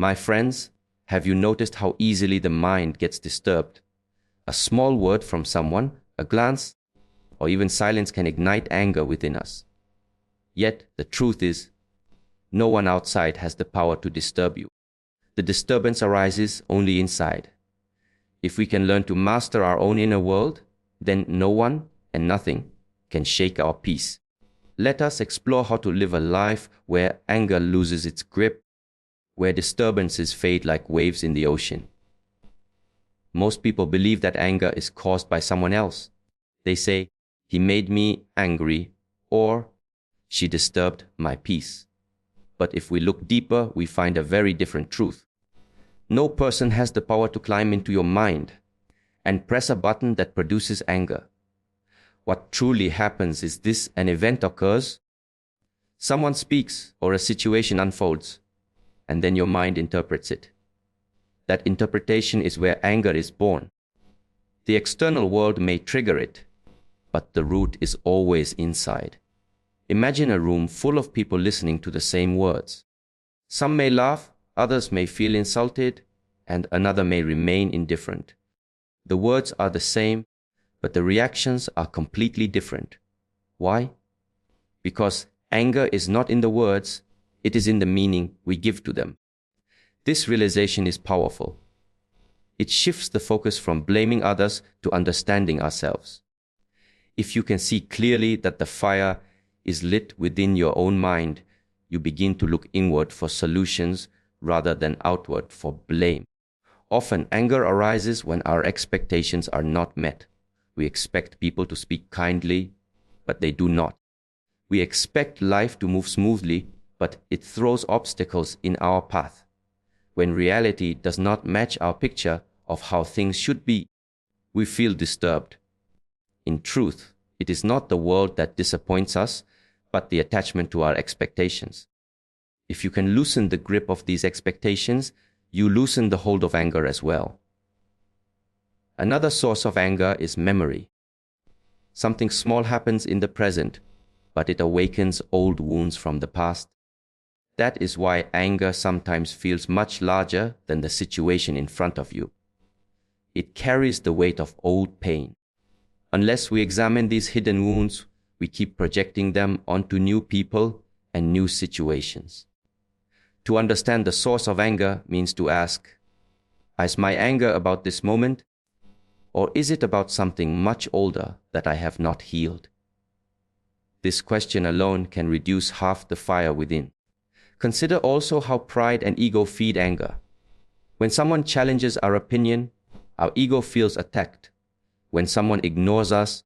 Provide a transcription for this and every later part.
My friends, have you noticed how easily the mind gets disturbed? A small word from someone, a glance, or even silence can ignite anger within us. Yet, the truth is, no one outside has the power to disturb you. The disturbance arises only inside. If we can learn to master our own inner world, then no one and nothing can shake our peace. Let us explore how to live a life where anger loses its grip, where disturbances fade like waves in the ocean. Most people believe that anger is caused by someone else. They say, "He made me angry," or "She disturbed my peace." But if we look deeper, we find a very different truth. No person has the power to climb into your mind and press a button that produces anger. What truly happens is this: an event occurs, someone speaks, or a situation unfolds, and then your mind interprets it. That interpretation is where anger is born. The external world may trigger it, but the root is always inside. Imagine a room full of people listening to the same words. Some may laugh, others may feel insulted, and another may remain indifferent. The words are the same, but the reactions are completely different. Why? Because anger is not in the words, it is in the meaning we give to them. This realization is powerful. It shifts the focus from blaming others to understanding ourselves. If you can see clearly that the fire is lit within your own mind, you begin to look inward for solutions rather than outward for blame. Often, anger arises when our expectations are not met. We expect people to speak kindly, but they do not. We expect life to move smoothly, but it throws obstacles in our path. When reality does not match our picture of how things should be, we feel disturbed. In truth, it is not the world that disappoints us, but the attachment to our expectations. If you can loosen the grip of these expectations, you loosen the hold of anger as well. Another source of anger is memory. Something small happens in the present, but it awakens old wounds from the past. That is why anger sometimes feels much larger than the situation in front of you. It carries the weight of old pain. Unless we examine these hidden wounds, we keep projecting them onto new people and new situations. To understand the source of anger means to ask, is my anger about this moment, or is it about something much older that I have not healed? This question alone can reduce half the fire within. Consider also how pride and ego feed anger. When someone challenges our opinion, our ego feels attacked. When someone ignores us,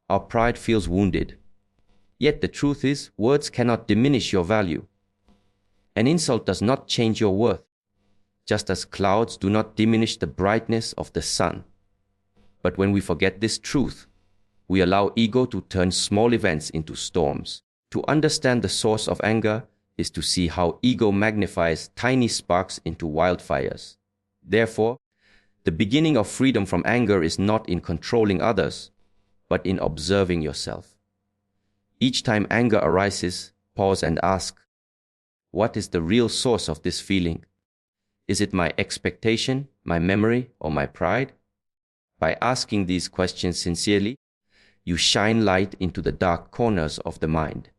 our pride feels wounded. Yet the truth is, words cannot diminish your value. An insult does not change your worth, just as clouds do not diminish the brightness of the sun. But when we forget this truth, we allow ego to turn small events into storms. To understand the source of anger is to see how ego magnifies tiny sparks into wildfires. Therefore, the beginning of freedom from anger is not in controlling others, but in observing yourself. Each time anger arises, pause and ask, what is the real source of this feeling? Is it my expectation, my memory, or my pride? By asking these questions sincerely, you shine light into the dark corners of the mind.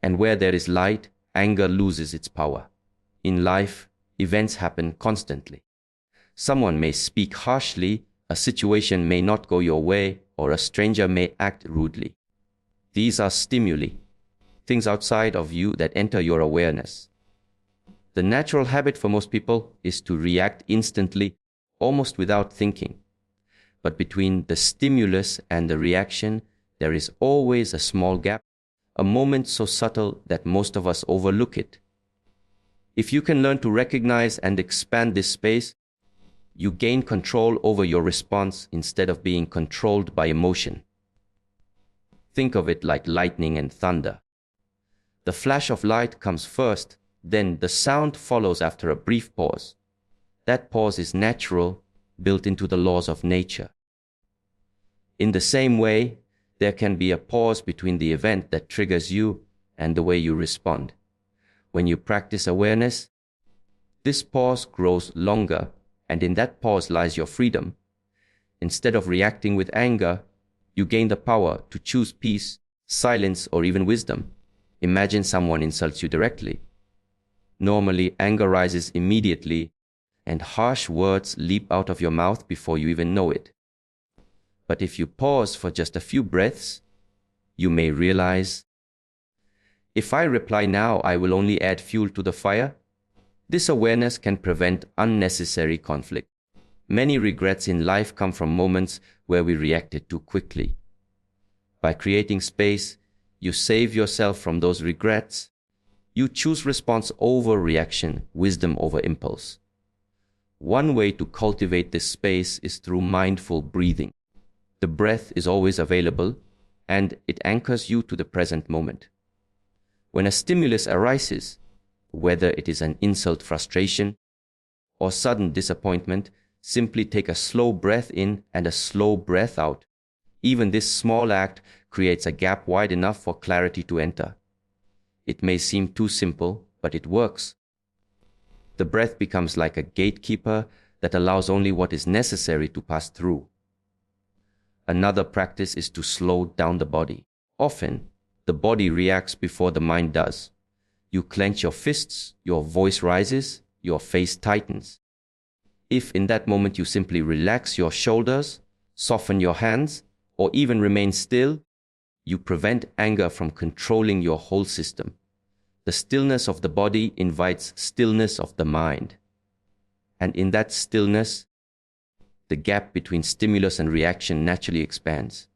And where there is light, anger loses its power. In life, events happen constantly. Someone may speak harshly, a situation may not go your way, or a stranger may act rudely. These are stimuli, things outside of you that enter your awareness. The natural habit for most people is to react instantly, almost without thinking. But between the stimulus and the reaction, there is always a small gap, a moment so subtle that most of us overlook it. If you can learn to recognize and expand this space, you gain control over your response instead of being controlled by emotion. Think of it like lightning and thunder. The flash of light comes first, then the sound follows after a brief pause. That pause is natural, built into the laws of nature. In the same way, there can be a pause between the event that triggers you and the way you respond. When you practice awareness, This pause grows longer, and in that pause lies your freedom. Instead of reacting with anger, you gain the power to choose peace, silence, or even wisdom. Imagine someone insults you directly. Normally, anger rises immediately, and harsh words leap out of your mouth before you even know it. But if you pause for just a few breaths, you may realize, if I reply now, I will only add fuel to the fire. This awareness can prevent unnecessary conflict. Many regrets in life come from moments where we reacted too quickly. By creating space, you save yourself from those regrets. You choose response over reaction, wisdom over impulse. One way to cultivate this space is through mindful breathing. The breath is always available, and it anchors you to the present moment. When a stimulus arises, whether it is an insult, frustration, or sudden disappointment, simply take a slow breath in and a slow breath out. Even this small act creates a gap wide enough for clarity to enter. It may seem too simple, but it works. The breath becomes like a gatekeeper that allows only what is necessary to pass through. Another practice is to slow down the body. Often, the body reacts before the mind does. You clench your fists, your voice rises, your face tightens. If in that moment you simply relax your shoulders, soften your hands, or even remain still, you prevent anger from controlling your whole system. The stillness of the body invites stillness of the mind. And in that stillness, the gap between stimulus and reaction naturally expands.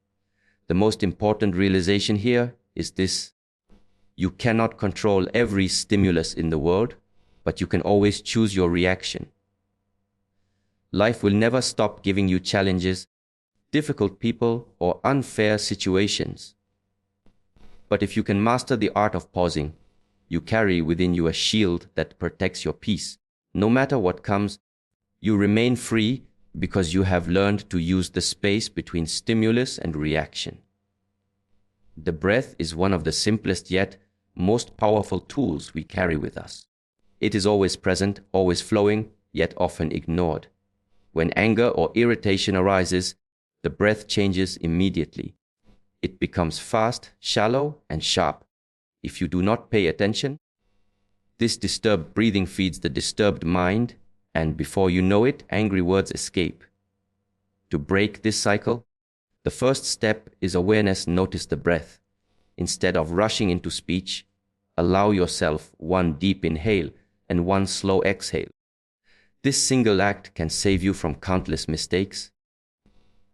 The most important realization here is this: you cannot control every stimulus in the world, but you can always choose your reaction. Life will never stop giving you challenges, difficult people, or unfair situations. But if you can master the art of pausing, you carry within you a shield that protects your peace. No matter what comes, you remain free because you have learned to use the space between stimulus and reaction. The breath is one of the simplest yet most powerful tools we carry with us. It is always present, always flowing, yet often ignored. When anger or irritation arises, the breath changes immediately. It becomes fast, shallow, and sharp. If you do not pay attention, this disturbed breathing feeds the disturbed mind, and before you know it, angry words escape. To break this cycle, the first step is awareness. Notice the breath. Instead of rushing into speech, allow yourself one deep inhale and one slow exhale. This single act can save you from countless mistakes.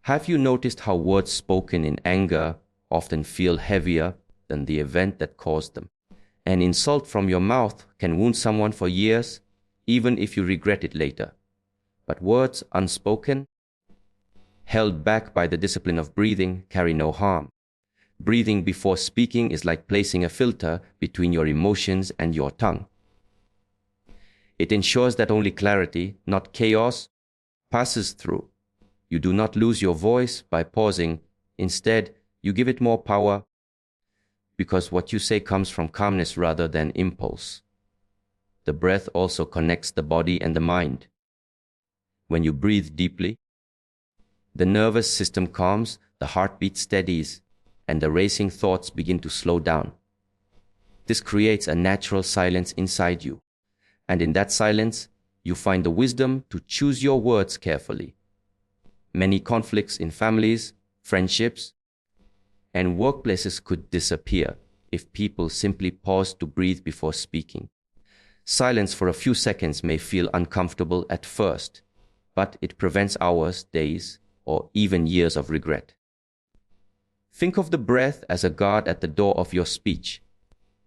Have you noticed how words spoken in anger often feel heavier than the event that caused them? An insult from your mouth can wound someone for years, even if you regret it later. But words unspoken, held back by the discipline of breathing, carry no harm. Breathing before speaking is like placing a filter between your emotions and your tongue. It ensures that only clarity, not chaos, passes through. You do not lose your voice by pausing. Instead, you give it more power, because what you say comes from calmness rather than impulse. The breath also connects the body and the mind. When you breathe deeply, the nervous system calms, the heartbeat steadies, and the racing thoughts begin to slow down. This creates a natural silence inside you, and in that silence, you find the wisdom to choose your words carefully. Many conflicts in families, friendships, and workplaces could disappear if people simply paused to breathe before speaking. Silence for a few seconds may feel uncomfortable at first, but it prevents hours, days, or even years of regret. Think of the breath as a guard at the door of your speech.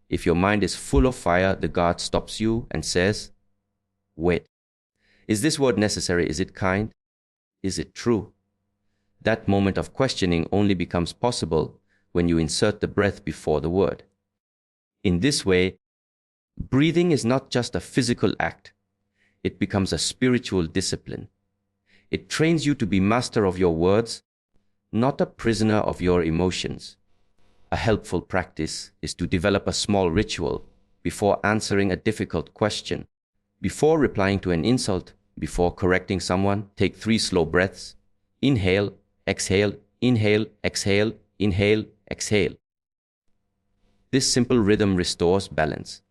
If your mind is full of fire, the guard stops you and says, "Wait, is this word necessary? Is it kind? Is it true?" That moment of questioning only becomes possible when you insert the breath before the word. In this way, breathing is not just a physical act. It becomes a spiritual discipline. It trains you to be master of your words, not a prisoner of your emotions. A helpful practice is to develop a small ritual before answering a difficult question. Before replying to an insult, before correcting someone, take 3 slow breaths. Inhale, exhale, inhale, exhale, inhale, exhale. This simple rhythm restores balance.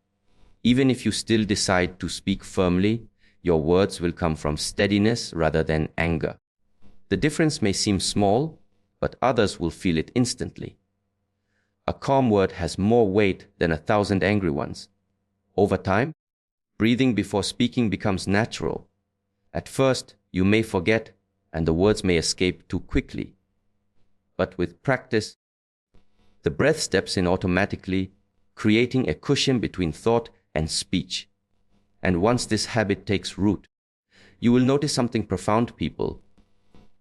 Even if you still decide to speak firmly, your words will come from steadiness rather than anger. The difference may seem small, but others will feel it instantly. A calm word has more weight than 1,000 angry ones. Over time, breathing before speaking becomes natural. At first, you may forget, and the words may escape too quickly. But with practice, the breath steps in automatically, creating a cushion between thought and speech. And once this habit takes root, you will notice something profound. People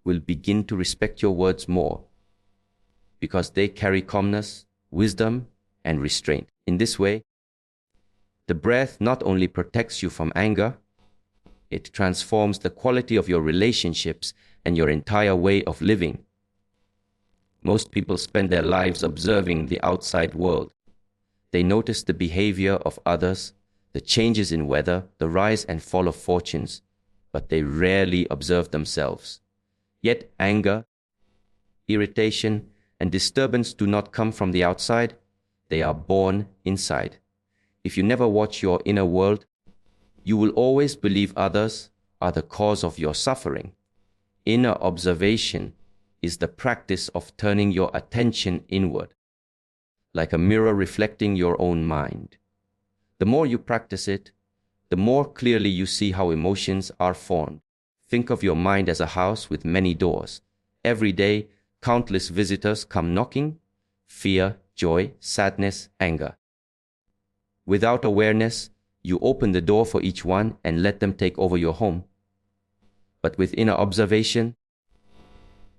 will begin to respect your words more because they carry calmness, wisdom, and restraint. In this way, the breath not only protects you from anger, it transforms the quality of your relationships and your entire way of living. Most people spend their lives observing the outside world. They notice the behavior of others, the changes in weather, the rise and fall of fortunes, but they rarely observe themselves. Yet anger, irritation, and disturbance do not come from the outside, they are born inside. If you never watch your inner world, you will always believe others are the cause of your suffering. Inner observation is the practice of turning your attention inward, like a mirror reflecting your own mind. The more you practice it, the more clearly you see how emotions are formed. Think of your mind as a house with many doors. Every day, countless visitors come knocking: fear, joy, sadness, anger. Without awareness, you open the door for each one and let them take over your home. But with inner observation,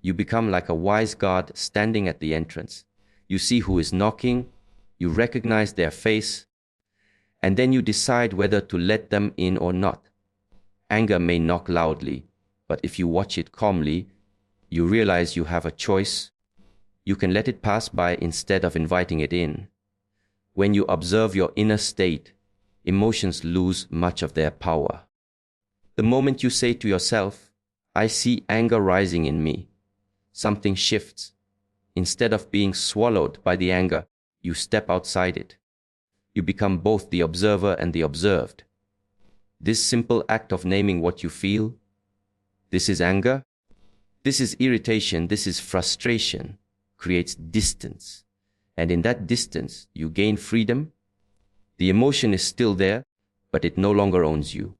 you become like a wise guard standing at the entrance. You see who is knocking, you recognize their face, and then you decide whether to let them in or not. Anger may knock loudly, but if you watch it calmly, you realize you have a choice. You can let it pass by instead of inviting it in. When you observe your inner state, emotions lose much of their power. The moment you say to yourself, "I see anger rising in me," something shifts. Instead of being swallowed by the anger, you step outside it. You become both the observer and the observed. This simple act of naming what you feel, this is anger, this is irritation, this is frustration, creates distance. And in that distance, you gain freedom. The emotion is still there, but it no longer owns you.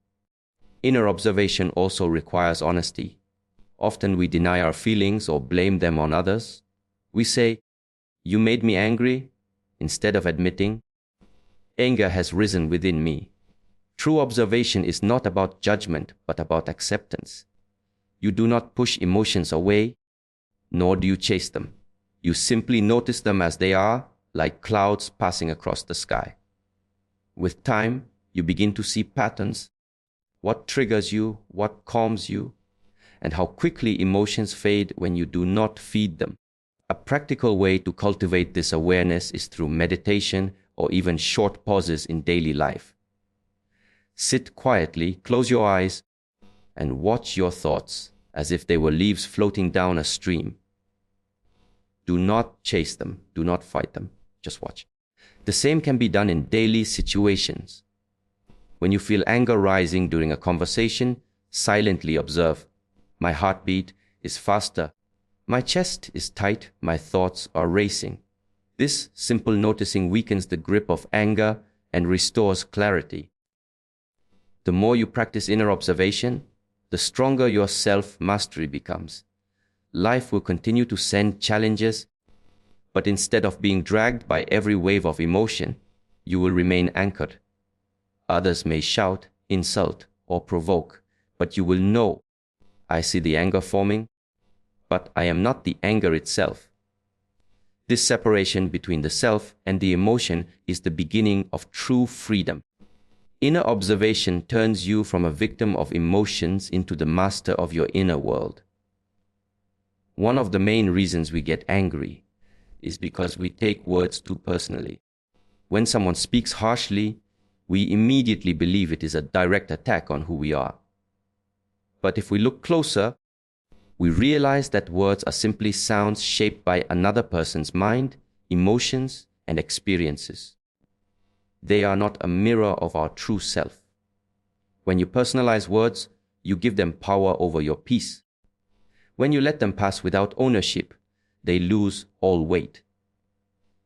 Inner observation also requires honesty. Often we deny our feelings or blame them on others. We say, "You made me angry," instead of admitting, "Anger has risen within me." True observation is not about judgment, but about acceptance. You do not push emotions away, nor do you chase them. You simply notice them as they are, like clouds passing across the sky. With time, you begin to see patterns, what triggers you, what calms you, and how quickly emotions fade when you do not feed them. A practical way to cultivate this awareness is through meditation or even short pauses in daily life. Sit quietly, close your eyes, and watch your thoughts as if they were leaves floating down a stream. Do not chase them, do not fight them, just watch. The same can be done in daily situations. When you feel anger rising during a conversation, silently observe, "My heartbeat is faster. My chest is tight. My thoughts are racing." This simple noticing weakens the grip of anger and restores clarity. The more you practice inner observation, the stronger your self-mastery becomes. Life will continue to send challenges, but instead of being dragged by every wave of emotion, you will remain anchored. Others may shout, insult, or provoke, but you will know, "I see the anger forming, but I am not the anger itself." This separation between the self and the emotion is the beginning of true freedom. Inner observation turns you from a victim of emotions into the master of your inner world. One of the main reasons we get angry is because we take words too personally. When someone speaks harshly, we immediately believe it is a direct attack on who we are. But if we look closer, we realize that words are simply sounds shaped by another person's mind, emotions, and experiences. They are not a mirror of our true self. When you personalize words, you give them power over your peace. When you let them pass without ownership, they lose all weight.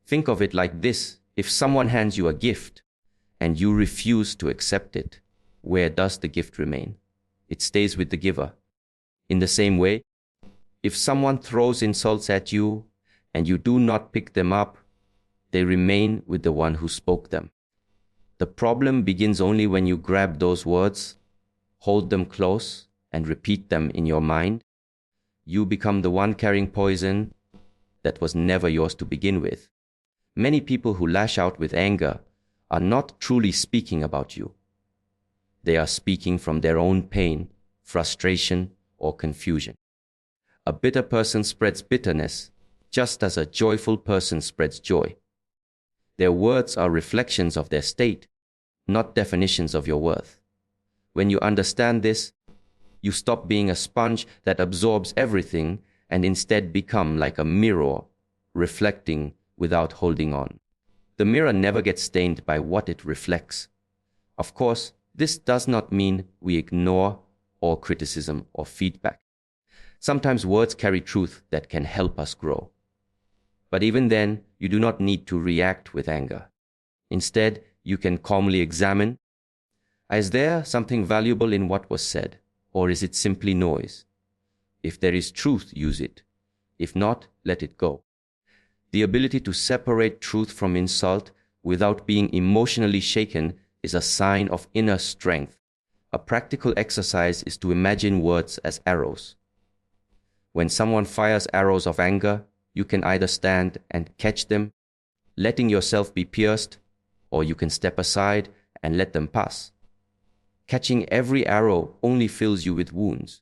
Think of it like this: if someone hands you a gift and you refuse to accept it, where does the gift remain? It stays with the giver. In the same way, if someone throws insults at you and you do not pick them up, they remain with the one who spoke them. The problem begins only when you grab those words, hold them close, and repeat them in your mind. You become the one carrying poison that was never yours to begin with. Many people who lash out with anger are not truly speaking about you. They are speaking from their own pain, frustration, or confusion. A bitter person spreads bitterness, just as a joyful person spreads joy. Their words are reflections of their state, not definitions of your worth. When you understand this, you stop being a sponge that absorbs everything and instead become like a mirror, reflecting without holding on. The mirror never gets stained by what it reflects. Of course, this does not mean we ignore all criticism or feedback. Sometimes words carry truth that can help us grow. But even then, you do not need to react with anger. Instead, you can calmly examine: is there something valuable in what was said, or is it simply noise? If there is truth, use it. If not, let it go. The ability to separate truth from insult without being emotionally shaken is a sign of inner strength. A practical exercise is to imagine words as arrows. When someone fires arrows of anger, you can either stand and catch them, letting yourself be pierced, or you can step aside and let them pass. Catching every arrow only fills you with wounds.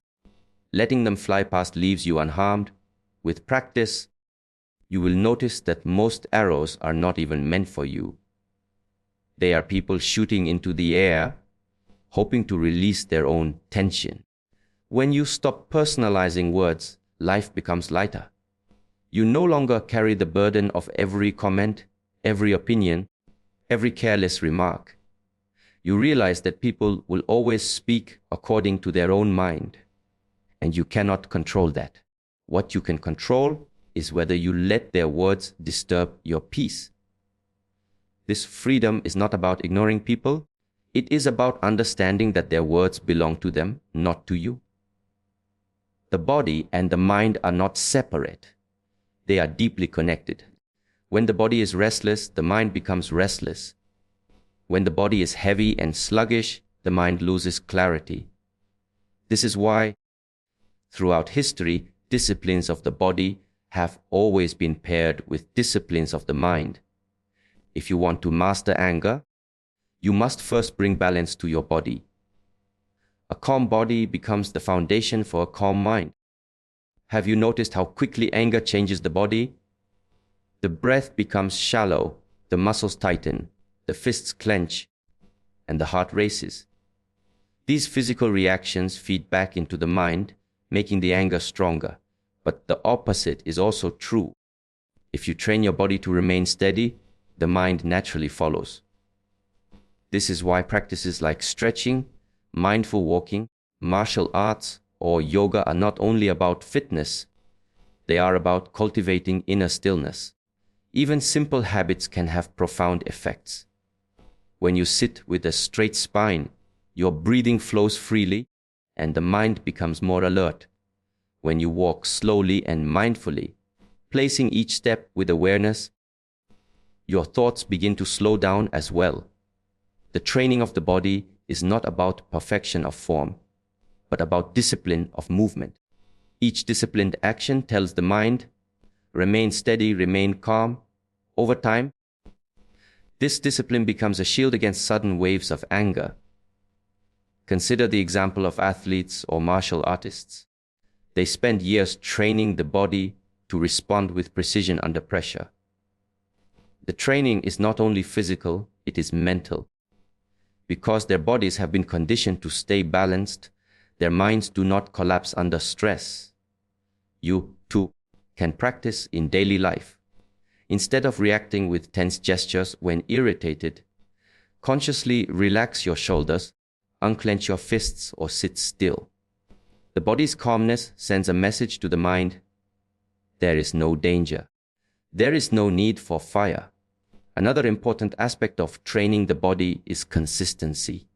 Letting them fly past leaves you unharmed. With practice, you will notice that most arrows are not even meant for you. They are people shooting into the air, hoping to release their own tension. When you stop personalizing words, life becomes lighter. You no longer carry the burden of every comment, every opinion, every careless remark. You realize that people will always speak according to their own mind, and you cannot control that. What you can control is whether you let their words disturb your peace. This freedom is not about ignoring people. It is about understanding that their words belong to them, not to you. The body and the mind are not separate. They are deeply connected. When the body is restless, the mind becomes restless. When the body is heavy and sluggish, the mind loses clarity. This is why, throughout history, disciplines of the body have always been paired with disciplines of the mind. If you want to master anger, you must first bring balance to your body. A calm body becomes the foundation for a calm mind. Have you noticed how quickly anger changes the body? The breath becomes shallow, the muscles tighten, the fists clench, and the heart races. These physical reactions feed back into the mind, making the anger stronger. But the opposite is also true. If you train your body to remain steady, the mind naturally follows. This is why practices like stretching, mindful walking, martial arts, or yoga are not only about fitness, they are about cultivating inner stillness. Even simple habits can have profound effects. When you sit with a straight spine, your breathing flows freely and the mind becomes more alert. When you walk slowly and mindfully, placing each step with awareness, your thoughts begin to slow down as well. The training of the body is not about perfection of form, but about discipline of movement. Each disciplined action tells the mind, remain steady, remain calm. Over time, this discipline becomes a shield against sudden waves of anger. Consider the example of athletes or martial artists. They spend years training the body to respond with precision under pressure. The training is not only physical, it is mental. Because their bodies have been conditioned to stay balanced, their minds do not collapse under stress. You, too, can practice in daily life. Instead of reacting with tense gestures when irritated, consciously relax your shoulders, unclench your fists, or sit still. The body's calmness sends a message to the mind: there is no danger. There is no need for fire. Another important aspect of training the body is consistency.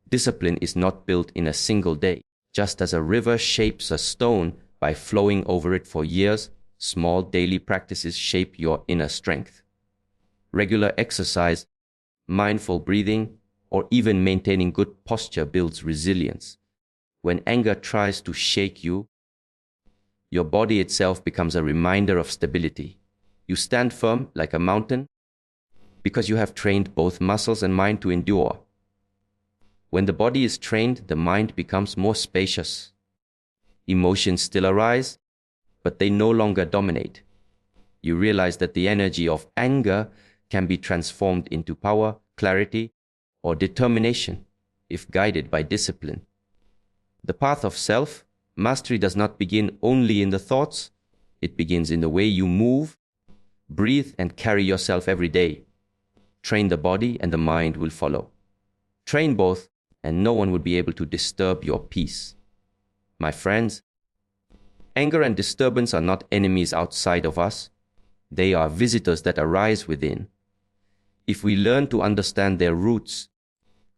Discipline is not built in a single day. Just as a river shapes a stone by flowing over it for years, small daily practices shape your inner strength. Regular exercise, mindful breathing, or even maintaining good posture builds resilience. When anger tries to shake you, your body itself becomes a reminder of stability. You stand firm like a mountain because you have trained both muscles and mind to endure. When the body is trained, the mind becomes more spacious. Emotions still arise, but they no longer dominate. You realize that the energy of anger can be transformed into power, clarity, or determination if guided by discipline. The path of self-mastery does not begin only in the thoughts. It begins in the way you move, breathe, and carry yourself every day. Train the body and the mind will follow. Train both, and no one will be able to disturb your peace. My friends, anger and disturbance are not enemies outside of us. They are visitors that arise within. If we learn to understand their roots,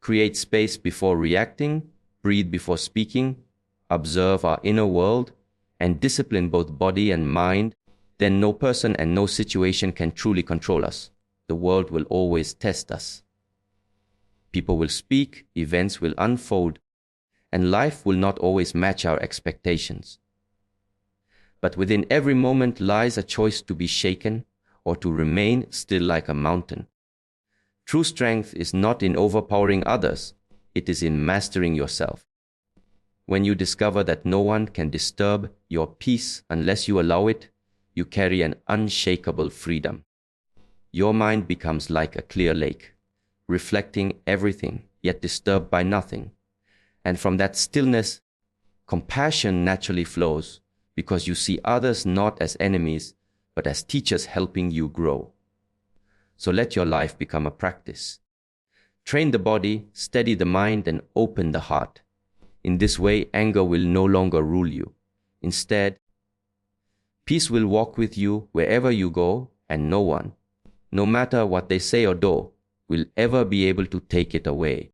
create space before reacting, breathe before speaking, observe our inner world, and discipline both body and mind, then no person and no situation can truly control us. The world will always test us. People will speak, events will unfold, and life will not always match our expectations. But within every moment lies a choice to be shaken or to remain still like a mountain. True strength is not in overpowering others, it is in mastering yourself. When you discover that no one can disturb your peace unless you allow it, you carry an unshakable freedom. Your mind becomes like a clear lake, reflecting everything, yet disturbed by nothing. And from that stillness, compassion naturally flows, because you see others not as enemies, but as teachers helping you grow. So let your life become a practice. Train the body, steady the mind, and open the heart. In this way, anger will no longer rule you. Instead, peace will walk with you wherever you go, and no one, no matter what they say or do, will ever be able to take it away.